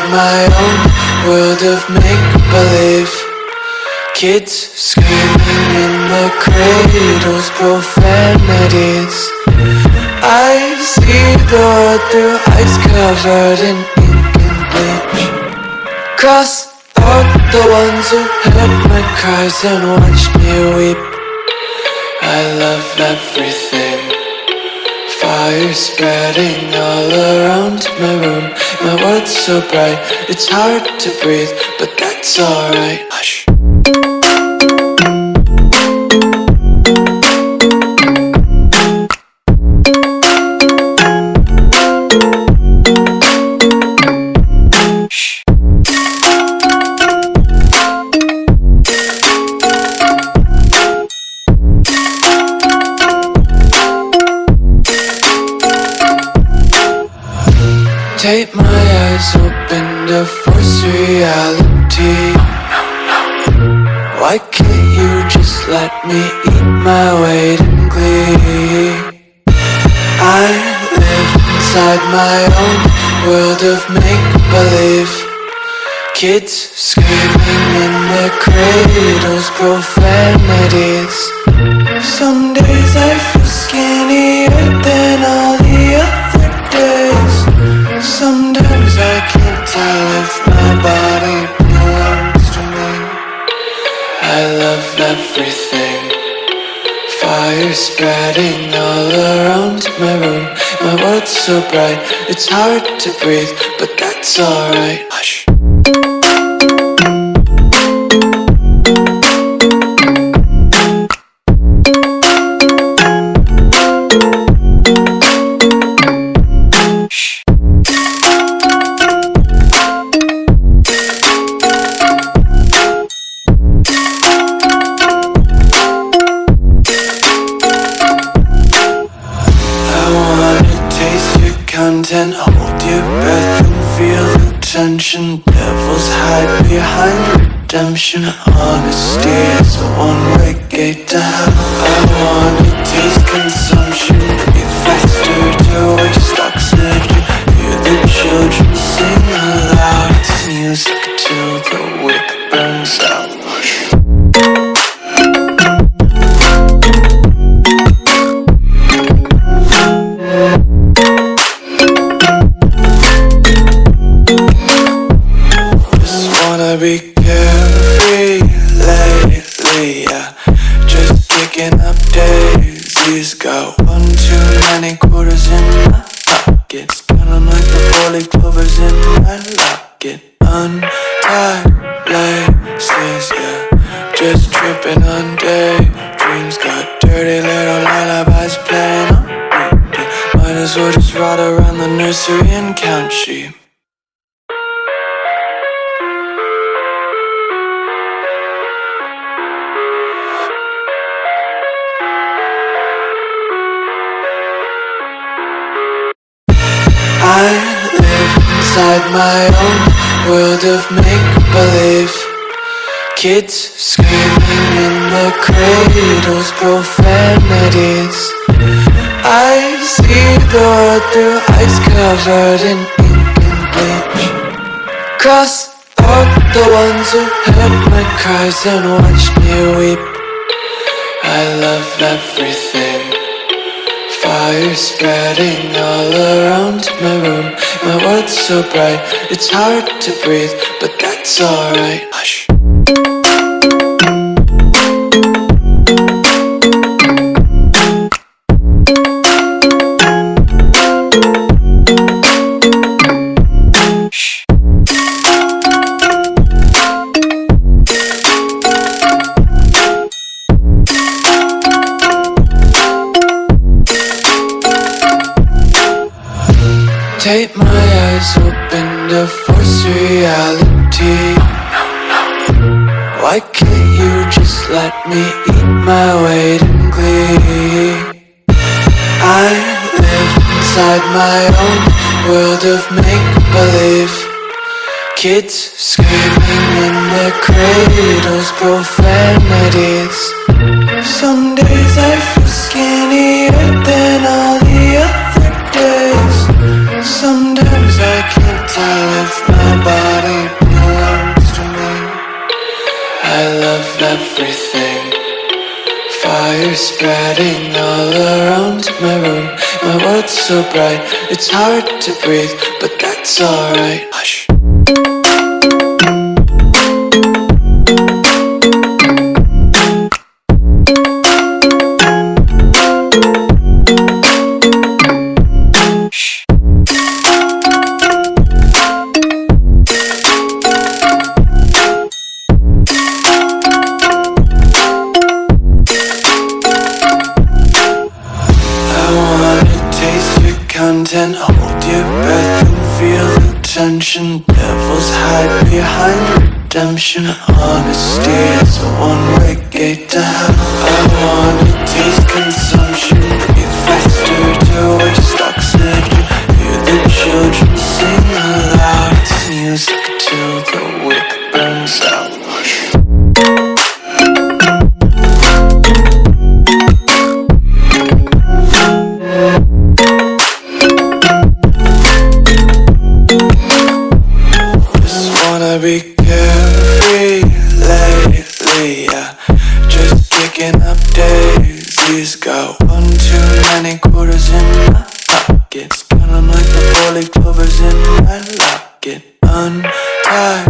my own world of make-believe. Kids screaming in the cradles, profanities. I see the world through eyes covered in ink and bleach. Cross out the ones who heard my cries and watched me weep. I love everything. Fire spreading all around my room. My world's so bright, it's hard to breathe, but that's alright. Hush. Tape my eyes open to force reality. Why can't you just let me eat my weight in glee? I live inside my own world of make-believe. Kids screaming in their cradles, profanities. Some days I feel skinnier than all the other days. Sometimes I can't tell if my body belongs to me. I love everything. Fire spreading all around my room. My world's so bright, it's hard to breathe, but that's alright. Hush. Content, hold your breath and feel the tension. Devils hide behind redemption. Honesty is a one-way gate to hell. I wanna taste consumption. Breathe faster to waste oxygen. Hear the children sing aloud. It's music till the wick burns out. Be carefree lately, yeah. Just kicking up daisies. Got one too many quarters in my pockets. Counting like the 40 clovers in my locket. Untied laces, yeah. Just tripping on daydreams. Got dirty little lullabies playing on repeat. Might as well just ride around the nursery and count sheep. I live inside my own world of make-believe. Kids screaming in the cradles, profanities. I see the world through eyes covered in ink and bleach. Cross out the ones who heard my cries and watched me weep. I love everything. Fire spreading all around my room. My world's so bright, it's hard to breathe, but that's alright. Hush. Tape my eyes open to force reality. Why can't you just let me eat my weight in glee? I live inside my own world of make-believe. Kids screaming in their cradles, profanities. Some days I feel skinnier than all the other days. Sometimes I can't tell if my my body belongs to me. I love everything. Fire spreading all around my room. My world's so bright, it's hard to breathe, but that's alright. Hush. Content, hold your breath and feel the tension. Devils hide behind redemption. Honesty is a one-way gate to hell. I wanna taste consumption. Breathe faster to waste oxygen. Hear the children sing aloud. It's music till the wick burns out. Be carefree lately, yeah. Just kicking up daisies. Got one too many quarters in my pockets. Count 'em like the 4-leaf clovers in my locket. Untied